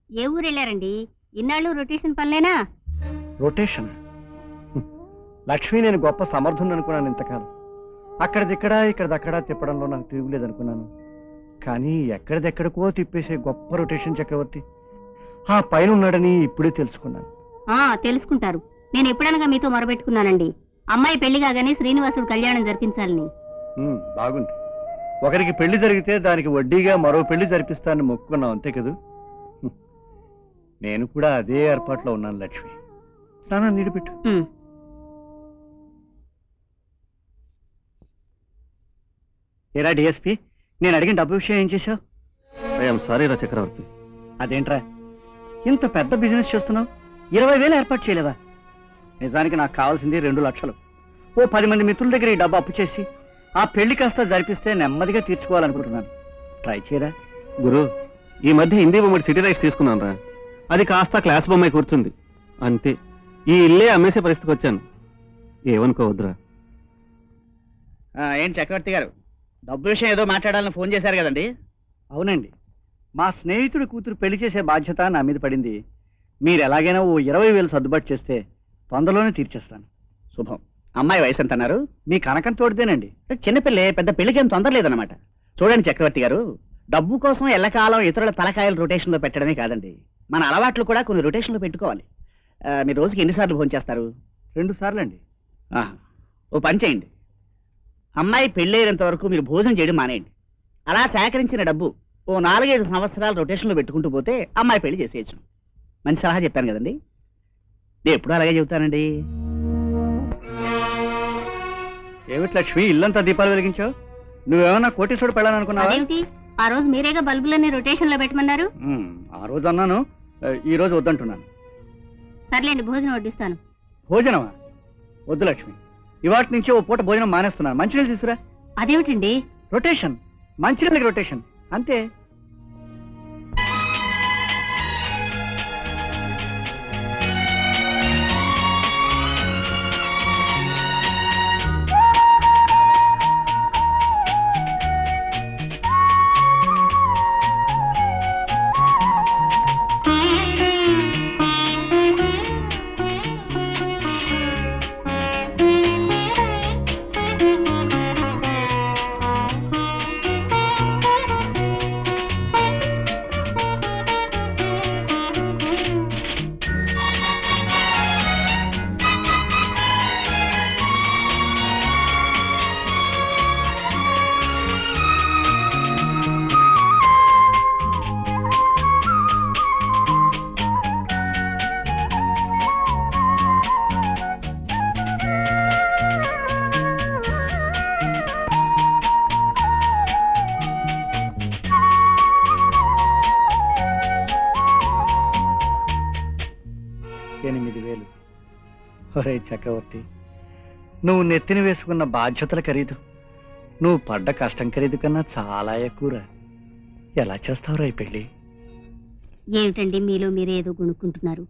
ఏ ఊరు వెళ్ళారండి? ఇన్నాళ్ళు రొటేషన్ పనులేనా? రొటేషన్? లక్ష్మి, నేను గొప్ప సమర్థుని అనుకున్నాను ఇంతకాలం. అక్కడిదిక్కడ ఇక్కడిదక్కడ తిప్పడంలో నాకు తిరుగులేదనుకున్నాను. కానీ ఎక్కడిదెక్కడికో తిప్పేసే గొప్ప రొటేషన్ చక్రవర్తి ఆ పైన ఉన్నాడని ఇప్పుడే తెలుసుకున్నాను. తెలుసుకుంటారు. నేను ఎప్పుడనగా మీతో మొరబెట్టుకున్నానండి, అమ్మాయి పెళ్లి కాగానే శ్రీనివాసుడు కళ్యాణం జరిపించాలని. బాగుంది. ఒకరికి పెళ్లి జరిగితే దానికి వడ్డీగా మరో పెళ్లి జరిపిస్తానని మొక్కుకున్నాం, అంతే కదూ? నేను కూడా అదే ఏర్పాట్లో ఉన్నాను లక్ష్మి. స్నానం నీడిపెట్టు. ఏరా డిఎస్పి, నేను అడిగిన డబ్బు విషయం ఏం చేశావు? ఐఎమ్ సారీ రా చక్రవర్తి. అదేంట్రా, ఇంత పెద్ద బిజినెస్ చేస్తున్నావు, 20,000 ఏర్పాటు చేయలేదా? నిజానికి నాకు కావాల్సింది 2 లక్షలు. ఓ 10 మంది మిత్రుల దగ్గర ఈ డబ్బు అప్పు చేసి ఆ పెళ్లి కాస్త జరిపిస్తే నెమ్మదిగా తీర్చుకోవాలనుకుంటున్నాను. ట్రై చేయరా. గురు, ఈ మధ్య హిందీ బొమ్మడి సిటీ రైట్స్ తీసుకున్నాను రా. అది కాస్త క్లాస్ బొమ్మాయి కూర్చుంది అంతే. ఈ ఇల్లే అమ్మేసే పరిస్థితికి వచ్చాను. ఏమనుకోవద్దురా. ఏంటి చక్రవర్తి గారు, డబ్బు విషయం ఏదో మాట్లాడాలని ఫోన్ చేశారు కదండి? అవునండి, మా స్నేహితుడి కూతురు పెళ్లి చేసే బాధ్యత నా మీద పడింది. మీరు ఎలాగైనా ఓ 20,000 సర్దుబాటు చేస్తే తొందరలోనే తీర్చేస్తాను. శుభం. అమ్మాయి వయసు ఎంత అన్నారు? మీ కనకం తోడితేనండి. చిన్నపిల్లే, పెద్ద పెళ్లికేం తొందర లేదన్నమాట. చూడండి చక్రవర్తి గారు, డబ్బు కోసం ఎల్లకాలం ఇతరుల తలకాయలు రొటేషన్లో పెట్టడమే కాదండి, మన అలవాట్లు కూడా కొన్ని రొటేషన్లో పెట్టుకోవాలి. మీరు రోజుకి ఎన్నిసార్లు భోజనం చేస్తారు? 2 సార్లు అండి. ఓ పని చేయండి, అమ్మాయి పెళ్ళైనంత వరకు మీరు భోజనం చేయడం మానేయండి. అలా సేకరించిన డబ్బు ఓ 4-5 సంవత్సరాలు రొటేషన్లో పెట్టుకుంటూ పోతే అమ్మాయి పెళ్లి చేసేయచ్చు. మంచి సలహా చెప్పాను కదండి. నేను ఎప్పుడూ అలాగే చెబుతానండి. ఏమిటి లక్ష్మి, ఇల్లంతా దీపాలు వెలిగించావు? నువ్వేమన్నా కోటీశ్వరుడు పెళ్ళాలనుకున్నావా? ఆ రోజు మీరేగా బల్బులన్నీ రొటేషన్ లో పెట్టమన్నారు. ఆ రోజు అన్నాను, ఈ రోజు వద్దంటున్నాను. సర్లేండి, భోజనం వడ్డిస్తాను. భోజనమా? వద్దు లక్ష్మి, ఇవాటి నుంచి ఓ పూట భోజనం మానేస్తున్నాను. మంచినీళ్ళు తీసుకురా. అదేమిటండి? రొటేషన్, మంచినీళ్ళకి రొటేషన్ అంతే. ఒరే చక్రవర్తి, నువ్వు నెత్తిన వేసుకున్న బాధ్యతల ఖరీదు, నువ్వు పడ్డ కష్టం ఖరీదు కన్నా చాలా ఎక్కువరా. ఎలా చేస్తావురా ఈ పెళ్లి? ఏమిటండి మీలో మీరేదో గుణుక్కుంటున్నారు?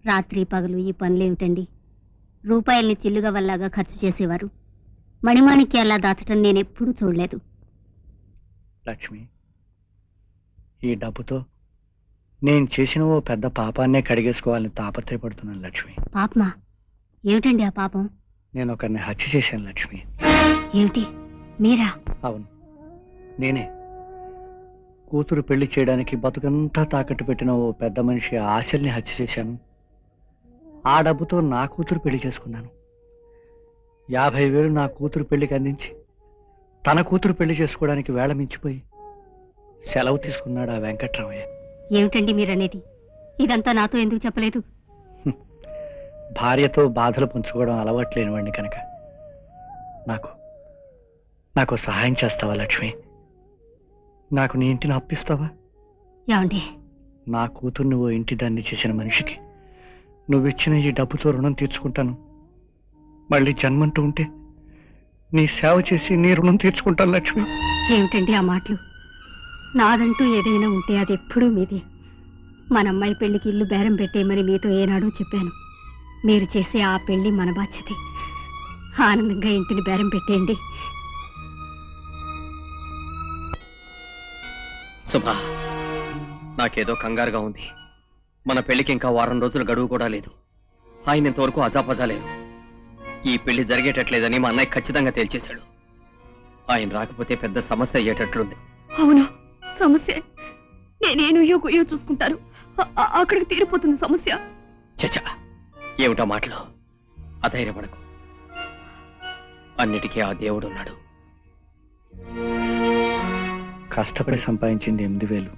రాత్రి పగలు ఈ పనులేమిటండి? రూపాయల్ని చిల్లుగా వల్లాగా ఖర్చు చేసేవారు మణిమాణిక్యాల్లా దాచటం నేనెప్పుడూ చూడలేదు. లక్ష్మి, ఈ డబ్బుతో నేను చేసిన ఓ పెద్ద పాపాన్నే కడిగేసుకోవాలని తాపత్రయపడుతున్నాను లక్ష్మి. పాపమా? ఏమిటండి ఆ పాపం? నేను ఒకరిని హత్య చేశాను లక్ష్మి. ఏమిటి, మీరా? అవును, నేనే. కూతురు పెళ్లి చేయడానికి బతుకంతా తాకట్టు పెట్టిన ఓ పెద్ద మనిషి ఆశల్ని హత్య చేశాను. ఆ డబ్బుతో నా కూతురు పెళ్లి చేసుకున్నాను. 50,000 నా కూతురు పెళ్లికి అందించి తన కూతురు పెళ్లి చేసుకోవడానికి వేళ మించిపోయి సెలవు తీసుకున్నాడు ఆ వెంకట్రామయ్య. ఏమిటండి మీరనేది? ఇదంతా నాతో ఎందుకు చెప్పలేదు? భార్యతో బాధలు పంచుకోవడం అలవాటు లేనివాడిని కనుక. నాకు సహాయం చేస్తావా లక్ష్మి? నాకు నీ ఇంటిని అప్పిస్తావా? ఏమండి, నా కూతుర్ని ఓ ఇంటి దాన్ని చేసిన మనిషికి నువ్విచ్చిన ఈ డబ్బుతో రుణం తీర్చుకుంటాను. మళ్ళీ జన్మంటూ ఉంటే నీ సేవ చేసి నీ రుణం తీర్చుకుంటాను లక్ష్మి. ఏమిటండి ఆ మాటలు? నాదంటూ ఏదైనా ఉంటే అది ఎప్పుడూ మీదే. మన అమ్మాయి పెళ్లికి ఇల్లు బేరం పెట్టేయమని మీతో ఏనాడో చెప్పాను. మీరు చేసే ఆ పెళ్లి మన బాధ్యతే. ఆనందంగా ఇంటిని బేరం పెట్టేయండి. సుభా, నాకేదో కంగారుగా ఉంది. మన పెళ్లికి ఇంకా వారం రోజులు గడువు కూడా లేదు. ఆయన ఇంతవరకు అజాపజా లేరు. ఈ పెళ్లి జరిగేటట్లేదని మా అన్నయ్య ఖచ్చితంగా తేల్చేశాడు. ఆయన రాకపోతే పెద్ద సమస్య అయ్యేటట్లుంది. అవును, సమస్య. నేనేను గుయ్యో చూసుకుంటాను. అక్కడికి తీరిపోతుంది సమస్య. చచ్చా, ఏమిటా మాటలు? అధైర్యపడకు. అన్నిటికీ ఆ దేవుడున్నాడు. కష్టపడి సంపాదించింది 8,000,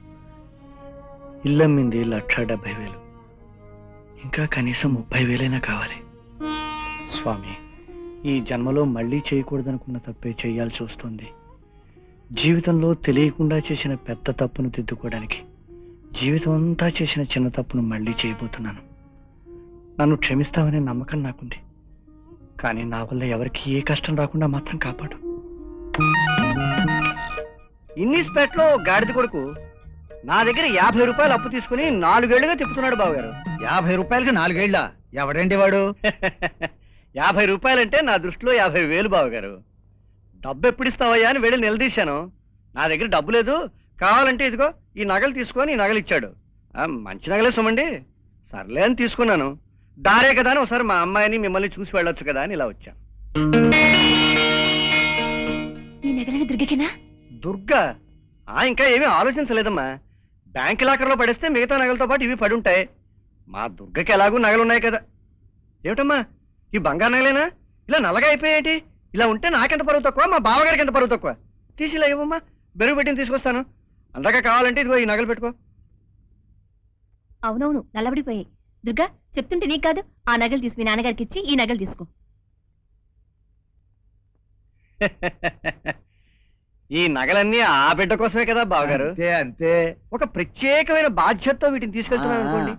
ఇల్లమ్మింది 1,70,000, ఇంకా కనీసం 30,000 కావాలి. స్వామి, ఈ జన్మలో మళ్ళీ చేయకూడదనుకున్న తప్పే చేయాల్సి వస్తుంది. జీవితంలో తెలియకుండా చేసిన పెద్ద తప్పును దిద్దుకోవడానికి జీవితం అంతా చేసిన చిన్న తప్పును మళ్ళీ చేయబోతున్నాను. నన్ను క్షమిస్తావనే నమ్మకం నాకుంది, కానీ నా వల్ల ఎవరికి ఏ కష్టం రాకుండా మాత్రం కాపాడు. ఇన్నిస్పేట్లో గాడిద కొడుకు నా దగ్గర 50 రూపాయలు అప్పు తీసుకుని 4 ఏళ్లుగా తిప్పుతున్నాడు బావగారు. 50 రూపాయలకి 4 ఏళ్ళ? ఎవడండి వాడు? 50 రూపాయలంటే నా దృష్టిలో 50,000 బావగారు. డబ్బు ఎప్పుడు ఇస్తావయ్యా అని వెళ్ళి నిలదీశాను. నా దగ్గర డబ్బు లేదు, కావాలంటే ఇదిగో ఈ నగలు తీసుకొని ఈ నగలు ఇచ్చాడు. మంచి నగలే సుమండి. సర్లే అని తీసుకున్నాను. దారే కదా అని ఒకసారి మా అమ్మాయిని మిమ్మల్ని చూసి వెళ్ళొచ్చు కదా అని ఇలా వచ్చాను. ఈ నగలని దుర్గకేనా? దుర్గా? ఇంకా ఏమీ ఆలోచించలేదమ్మా. బ్యాంక్ లాకర్లో పడేస్తే మిగతా నగలతో పాటు ఇవి పడి ఉంటాయి. మా దుర్గకి ఎలాగూ నగలున్నాయి కదా. ఏమిటమ్మా, ఈ బంగారు నగలేనా? ఇలా నల్లగా అయిపోయేటి? ఇలా ఉంటే నాకెంత పరువు తక్కువ, మా బావగారికి ఎంత పరువు తక్కువ? తీసి ఇలా ఇవ్వమ్మా, బెరుగు పెట్టిన తీసుకొస్తాను. అందాక కావాలంటే ఇదిగో ఈ నగలు పెట్టుకో. అవునవును, నల్లబడిపోయాయి. దుర్గా, చెప్తుంటే నీకు కాదు, ఆ నగలు తీసి మీ నాన్నగారికి ఇచ్చి ఈ నగలు తీసుకో. ఈ నగలన్నీ ఆ బిడ్డ కోసమే కదా బావగారు. అంతే అంతే. ఒక ప్రత్యేకమైన బాధ్యతతో వీటిని తీసుకెళ్తున్నాను అనుకోండి.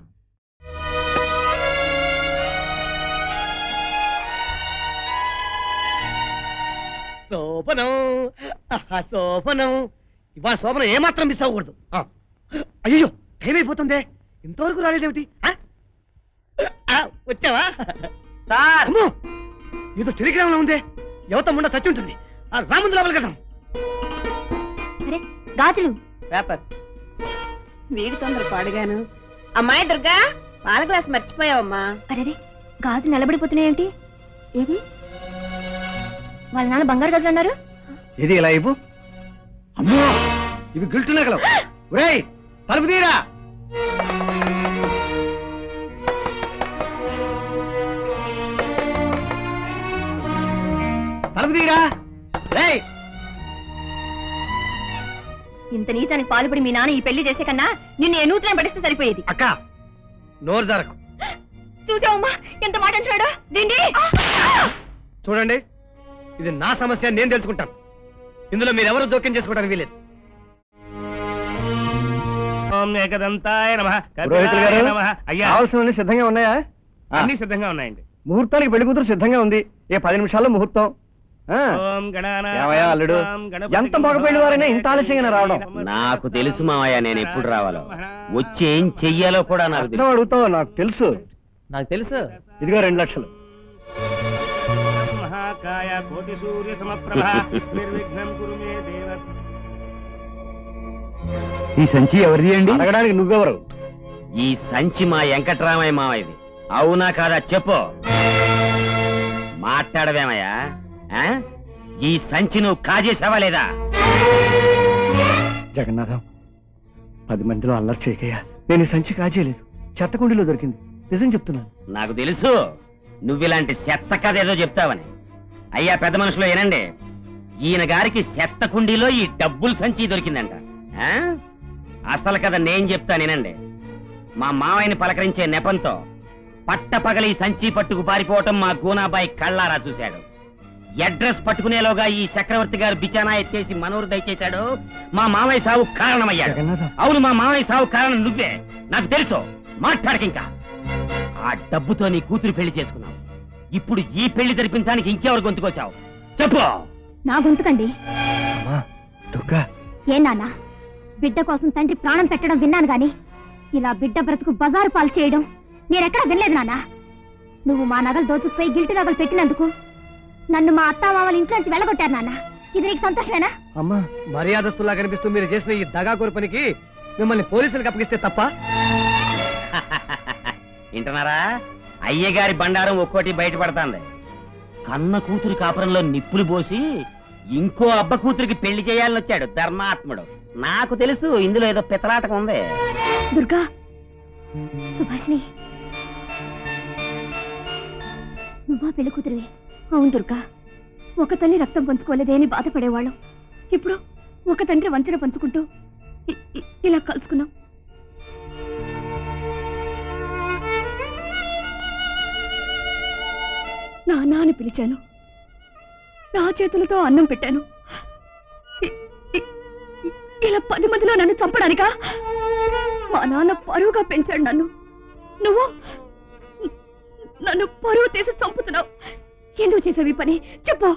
శోభనం, శోభనం. ఇవాళ శోభనం ఏమాత్రం మిస్ అవ్వకూడదు. అయ్యో, టైం అయిపోతుంది, ఇంతవరకు రాలేదేమిటి? వచ్చావా సార్? ఏదో టెలిగ్రామ్ లో ఉందే, యువత ముండ చచ్చి ఉంటుంది. రాముందు లోపల కదా. గాజులు, పేపర్. వీడి తొందర పాడుగాను. అమ్మాయి దుర్గా, పాల గ్లాస్ మర్చిపోయావమ్మా. అరే, గాజు నిలబడిపోతున్నాయేంటి? ఏది? వాళ్ళ నాన్న బంగారు గాజులు అన్నారు. ఇది ఇలా ఇవ్వు. అమ్మో, ఇవి గిల్టు నగలు. ఒరేయ్, తలుపు తీరా. తలుపు తీరా. రేయ్, ఇంత నీచానికి పాల్పడి మీ నాన్న ఈ పెళ్లి చేసే కన్నా నిన్ను ఎనూతులను పడిస్తే సరిపోయేది. అక్క, నోరు జరకు. చూసావమ్మా ఎంత మాట అంటున్నాడు. దీన్ని చూడండి, ఇది నా సమస్య, నేను తెలుసుకుంటాను. ఇందులో మీరెవరూ జోక్యం చేసుకోవడానికి వీలేదు. పురోహితులు గారు, కావాల్సినవన్నీ సిద్ధంగా ఉన్నాయా? అన్ని సిద్ధంగా ఉన్నాయండి. ముహూర్తానికి పెళ్లి కూతురు సిద్ధంగా ఉంది. 10 నిమిషాల్లో ముహూర్తం. ఏమయ్యా అల్లుడు, ఎంత మగపోయిన వారైనా ఇంత ఆలస్యంగా రావడం? నాకు తెలుసు మావయ్య, నేను ఎప్పుడు రావాలో, వచ్చి ఏం చెయ్యాలో కూడా నాకు తెలుసు. అడుగుతావు, నాకు తెలుసు. నాకు తెలుసు. ఇదిగో 2 లక్షలు. ఈ సంచి ఎవరిది అండి? అడగడానికి నువ్వెవరు? ఈ సంచి మా వెంకట్రామయ్య మావయ్యది. అవునా కాదా చెప్పు. మాట్లాడవేమయ్యా? ఈ సంచి నువ్వు కాజేసావా లేదా? జగన్నాథం, 10 మందిలో అల్లరి చేయకయ్యా. నేను ఈ సంచి కాజేయలేదు, చెత్తకుండీలో దొరికింది. నిజం చెప్తున్నాను. నాకు తెలుసు నువ్విలాంటి చెత్త కథ ఏదో చెప్తావని. అయ్యా పెద్ద మనుషులు ఏనండి, ఈయన గారికి చెత్త కుండీలో ఈ డబ్బుల సంచి దొరికిందంట. అసలు కథ నేను చెప్తానేనండి. మా మావయ్యని పలకరించే నెపంతో పట్టపగలి ఈ సంచి పట్టుకు పారిపోవటం మా గూనాబాయి కళ్ళారా చూశాడు. అడ్రస్ పట్టుకునేలోగా ఈ చక్రవర్తి గారు బిచానా ఎత్తేసి మనూరు దయచేశాడు. మా మావయ్య సావు కారణమయ్యాడు. అవును, మా మావయ్య సావు కారణం నువ్వే. నాకు తెలుసు, మాట్లాడకింకా. ఆ డబ్బుతో నీ కూతురు పెళ్లి చేసుకున్నావు. ఇప్పుడు ఈ పెళ్లి జరిపించడానికి ఇంకెవరు గొంతుకొచ్చావు చెప్పు. నా గొంతుకండి. దుర్గా, ఏ నాన్న, బిడ్డ కోసం తండ్రి ప్రాణం పెట్టడం విన్నాను గాని ఇలా బిడ్డ బ్రతుకు బజారు పాలు చేయడం నేనెక్కడా వినలేదు నాన్న. నువ్వు మా నగలు దోచుకుపోయి గిల్టు నగలు పెట్టినందుకు నన్ను మా అత్తామామల ఇంట్లో నుంచి వెళ్ళగొట్టారు నాన్న. ఇది నీకు సంతోషమేనా? అమ్మా, మర్యాదస్తులా కనిపిస్తూ మీరు చేసిన ఈ దగాకోరు పనికి మిమ్మల్ని పోలీసులకు అప్పగిస్తే తప్ప? వింటున్నారా? అయ్యగారి బండారం ఒక్కోటి బయటపడుతుంది. కన్న కూతురు కాపురంలో నిప్పులు పోసి ఇంకో అబ్బ కూతురికి పెళ్లి చేయాలని వచ్చాడు ధర్మాత్ముడు. నాకు తెలుసు ఇందులో ఏదో పితలాటకం ఉంది. దుర్గా, సుభాష్ని, నువ్వా పెళ్లి కూతురివి? అవును దుర్గా, ఒక తల్లి రక్తం పంచుకోలేదేని బాధపడేవాళ్ళం. ఇప్పుడు ఒక తండ్రి వంచన పంచుకుంటూ ఇలా కలుసుకున్నాం. నాన్న అని పిలిచాను, నా చేతులతో అన్నం పెట్టాను. ఇలా 10 మందిలో నన్ను చంపడానికా? మా నాన్న పరువుగా పెంచాడు నన్ను, నువ్వు నన్ను పరువు తీసి చంపుతున్నావు. ఎందుకు చేసావు ఈ పని? చెప్పు.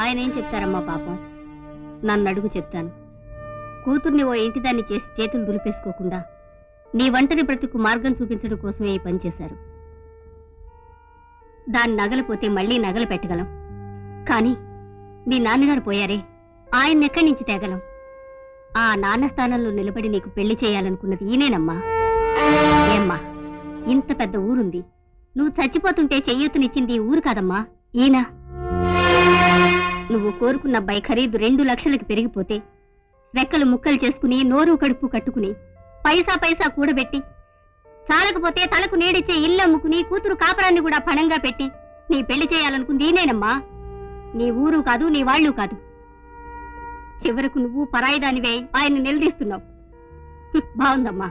ఆయన ఏం చెప్తారమ్మా పాపం, నన్ను అడుగు చెప్తాను. కూతుర్ని ఓ ఇంటిదాన్ని చేసి చేతులు దులిపేసుకోకుండా నీ ఒంటరి బ్రతుకు మార్గం చూపించడం కోసమే ఈ పని చేశారు. దాన్ని నగలపోతే మళ్ళీ నగలు పెట్టగలం, కానీ మీ నాన్నగారు పోయారే, ఆయన ఎక్కడి నుంచి తేగలం? ఆ నాన్న స్థానంలో నిలబడి నీకు పెళ్లి చేయాలనుకున్నది ఈయనేనమ్మా. ఏమ్మా, ఇంత పెద్ద ఊరుంది, నువ్వు చచ్చిపోతుంటే చెయ్యూతనిచ్చింది ఈ ఊరు కాదమ్మా, ఈయన. నువ్వు కోరుకున్న అబ్బాయి ఖరీదు 2 లక్షలకు పెరిగిపోతే రెక్కలు ముక్కలు చేసుకుని నోరు కడుపు కట్టుకుని పైసా పైసా కూడబెట్టి చాలకపోతే తలకు నీడిచ్చే ఇల్లు అమ్ముకుని కూతురు కాపరాన్ని కూడా పణంగా పెట్టి నీ పెళ్లి చేయాలనుకుంది ఈయనేనమ్మా, నీ ఊరు కాదు, నీ వాళ్ళు కాదు. చివరకు నువ్వు పరాయిదానివే ఆయన నిలదీస్తున్నావు. బాగుందమ్మా,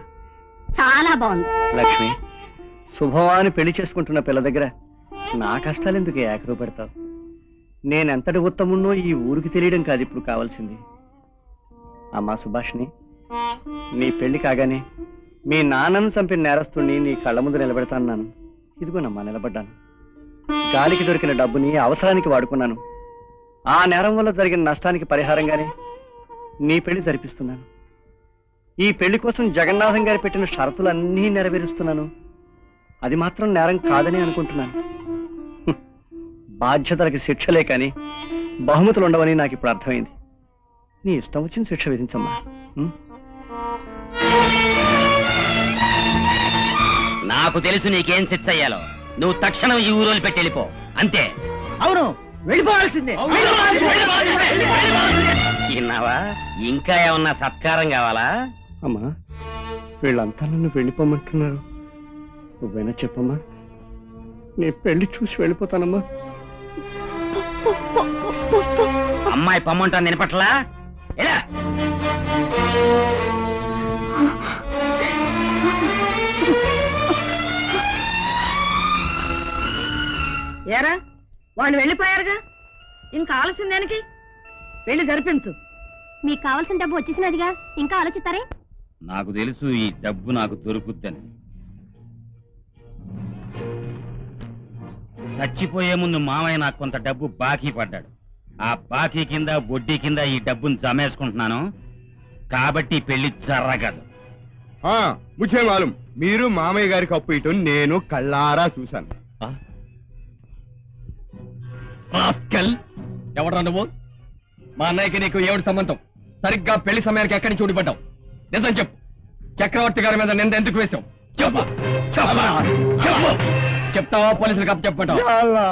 చాలా బాగుంది. లక్ష్మి, శుభవాన్ని పెళ్లి చేసుకుంటున్న పిల్ల దగ్గర నా కష్టాలెందుకు ఏకరూ పెడతావు? నేనెంతటి ఉత్తమున్నో ఈ ఊరికి తెలియడం కాదు ఇప్పుడు కావాల్సింది. అమ్మా సుభాష్ని, నీ పెళ్లి కాగానే మీ నాన్నను చంపిన నేరస్తుణ్ణి నీ కళ్ళ ముందు నిలబెడతాను. ఇదిగోనమ్మా నిలబడ్డాను. గాలికి దొరికిన డబ్బుని అవసరానికి వాడుకున్నాను. ఆ నేరం వల్ల జరిగిన నష్టానికి పరిహారంగానే నీ పెళ్లి జరిపిస్తున్నాను. ఈ పెళ్లి కోసం జగన్నాథం గారు పెట్టిన షరతులన్నీ నెరవేరుస్తున్నాను. అది మాత్రం నేరం కాదని అనుకుంటున్నాను. బాధ్యతలకి శిక్షలే కానీ బహుమతులు ఉండవని నాకు ఇప్పుడు అర్థమైంది. నీ ఇష్టం వచ్చిన శిక్ష విధించమ్మా. నాకు తెలుసు నీకేం శిక్ష అయ్యాలో. నువ్వు తక్షణం ఈ ఊరోలు పెట్టి వెళ్ళిపో, అంతే. అవును, వెళ్ళిపోవాల్సిందే. విన్నావా? ఇంకా ఏమన్నా సత్కారం కావాలా? అమ్మా, వీళ్ళంతా నన్ను వెళ్ళిపోమంటున్నారు. నువ్వైనా చెప్పమ్మా, నీ పెళ్లి చూసి వెళ్ళిపోతానమ్మా. అమ్మాయి పమ్మంటా నిలపట్లా? ఎలా? ఏరా, వాళ్ళు వెళ్ళిపోయారుగా, ఇంకా ఆలస్యం దానికి వెళ్ళి జరిపించు. మీకు కావాల్సిన డబ్బు వచ్చేసినదిగా, ఇంకా ఆలోచిస్తారే? నాకు తెలుసు ఈ డబ్బు నాకు దొరుకుద్దని. చచ్చిపోయే ముందు మామయ్య నాకు కొంత డబ్బు బాకీ పడ్డాడు. ఆ బాకీ కింద వడ్డీ కింద ఈ డబ్బును జమేసుకుంటున్నాను. కాబట్టి పెళ్లి జరగదు. ముచ్చే మాలం, మీరు మామయ్య గారికి అప్పు ఇటు నేను కళ్ళారా చూశాను. ఎవడరా నువ్వు? మా అన్నయ్యకి నీకు ఏమిటి సంబంధం? సరిగ్గా పెళ్లి సమయానికి ఎక్కడి నుంచి ఊడిపడ్డావు? నిజం చెప్పు. చక్రవర్తి గారి మీద నింద ఎందుకు వేశావు? చెప్పు. చెప్తావా? పోలీసులకు అప్పు చెప్పమంటావా?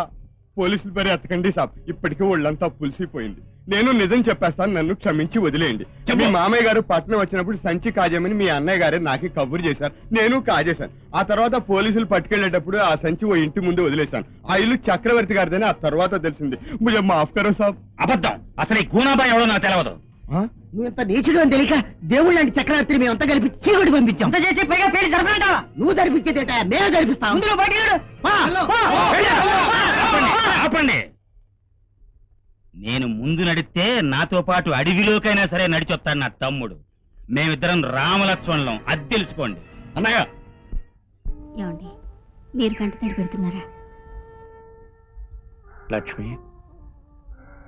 పోలీసులు పరి ఎత్తకండి సాబ్, ఇప్పటికీ ఒళ్ళంతా పులిసిపోయింది. నేను నిజం చెప్పేస్తాను, నన్ను క్షమించి వదిలేయండి. మీ మామయ్య గారు పట్నం వచ్చినప్పుడు సంచి కాజేమని మీ అన్నయ్య గారే నాకు కబురు చేశారు. నేను కాజేశాను. ఆ తర్వాత పోలీసులు పట్టుకెళ్లేటప్పుడు ఆ సంచి ఓ ఇంటి ముందు వదిలేశాను. ఆ ఇల్లు చక్రవర్తి గారిదని ఆ తర్వాత తెలిసింది. ముజే మాఫ్ కరో సాబ్. అబద్ధం. అసలు ఈ గూనాబాయ్ ఎవడో నాకు తెలియదు. నువ్వు ఇంత నీచుడు అని తెలియక దేవుళ్ళు లాంటి చక్రవర్తిని మేమంతా కలిపి చీకటి పంపించాం. అంత చేసి పైగా పెళ్లి జరపలేదా? నువ్వు జరిపించేదేట, మేము జరిపిస్తాం. ఆపండి. నేను ముందు నడిస్తే నాతో పాటు అడవిలోకైనా సరే నడిచొస్తాడు నా తమ్ముడు. మేమిద్దరం రామలక్ష్మణులం, అది తెలుసుకోండి. అన్నయ్య, ఏమండి, మీరు కంటతడి పెడుతున్నారా? లక్ష్మి,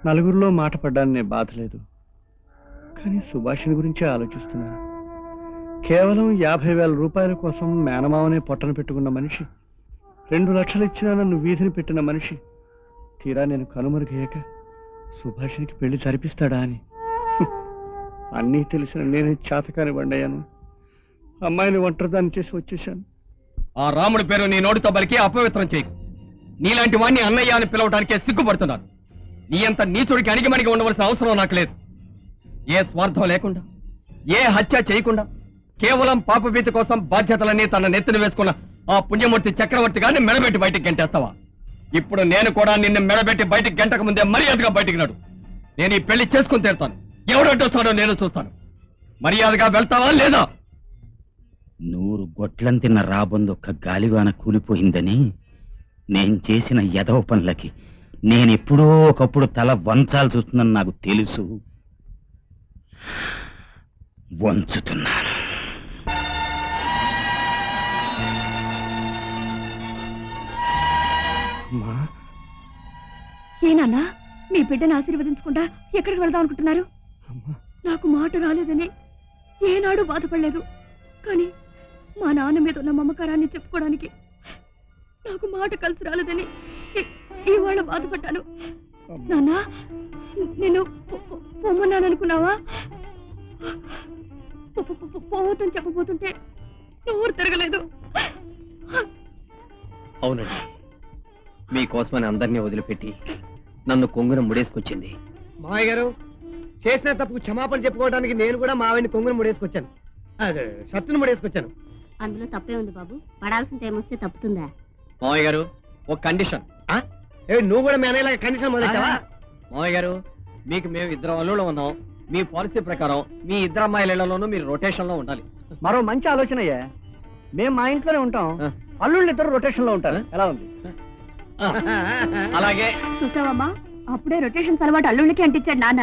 నలుగురిలో మాట పడ్డానే బాధ లేదు, కానీ సుభాషిని గురించే ఆలోచిస్తున్నాను. కేవలం 50,000 రూపాయల కోసం మేనమావనే పొట్టన పెట్టుకున్న మనిషి, 2 లక్షలు ఇచ్చినా నన్ను వీధిని పెట్టిన మనిషి, తీరా నేను కనుమరుగయ్యాక సుభాషినికి పెళ్లి జరిపిస్తాడా అని అన్నీ తెలిసిన నేనే చాతకాని బండయ్యాను. అమ్మాయిని ఒంటరిదాన్ని చేసి వచ్చేసాను. ఆ రాముడి పేరు నీ నోటితో బలికి అపవిత్రం చేయకు. నీలాంటి వాణ్ణి అన్నయ్య అని పిలవటానికే సిగ్గుపడుతున్నాను. నీ అంత నీచుడికి అణిగిమణిగి ఉండవలసిన అవసరం నాకు లేదు. ఏ స్వార్థం లేకుండా, ఏ హత్య చేయకుండా, కేవలం పాపభీతి కోసం బాధ్యతలన్నీ తన నెత్తిన వేసుకున్న ఆ పుణ్యమూర్తి చక్రవర్తి గారిని మెడబెట్టి బయటికి గెంటేస్తావా? ఇప్పుడు నేను కూడా నిన్ను మెడబెట్టి బయటికి గంటకు ముందే మర్యాదగా బయటికి నడు. నేను ఈ పెళ్లి చేసుకుని తీరుతాను. ఎవడొస్తాడో నేను చూస్తాను. మర్యాదగా వెళ్తావా లేదా? 100 గొట్లం తిన్న రాబందొక్క గాలివాన కూలిపోయిందని నేను చేసిన ఎదవ పనులకి నేనెప్పుడో ఒకప్పుడు తల వంచాల్సి వస్తుందని నాకు తెలుసు. వంచుతున్నాను. ఏనాన్నా మీ బిడ్డను ఆశీర్వదించకుండా ఎక్కడికి వెళ్దాం అనుకుంటున్నారు? నాకు మాట రాలేదని ఏనాడు బాధపడలేదు, కానీ మా నాన్న మీద ఉన్న మమకారాన్ని చెప్పుకోవడానికి నాకు మాట కలిసి రాలేదని ఇవాళ బాధపడ్డాను. నాన్న, నేను పొమ్మన్నాను అనుకున్నావా? పోవద్దని చెప్పబోతుంటే నోరు తిరగలేదు. అవునండి, మీకోసమని అందరినీ వదిలిపెట్టి నన్ను కొంగున ముడేసుకొచ్చింది. మావయ్య గారు, చేసిన తప్పుకు క్షమాపణ చెప్పుకోవడానికి నేను కూడా మావిని కొంగున ముడేసుకొచ్చాను. అదే షర్టును ముడేసుకొచ్చాను. అందులో తప్పే ఉంది బాబు, పడాల్సిన టైం వస్తే తప్పుతుందా? మావయ్య గారు, ఒక కండిషన్. నువ్వు కూడా మేనేలాగా కండిషన్ మొదలెట్టావా? మావయ్య గారు, మీకు మేము 2 అల్లుళ్ళు ఉన్నాం. మీ పాలసీ ప్రకారం మీ 2 అమ్మాయిలలోనూ మీరు రొటేషన్ లో ఉండాలి. మరో మంచి ఆలోచన అయ్యా. మేము మా ఇంట్లోనే ఉంటాం, అల్లుళ్ళు 2 రొటేషన్ లో ఉంటారు. ఎలా ఉంది? అలాగే చూసావమ్మా, అప్పుడే రొటేషన్స్ అలవాటు అల్లుళ్ళకి అంటించాడు నాన్న.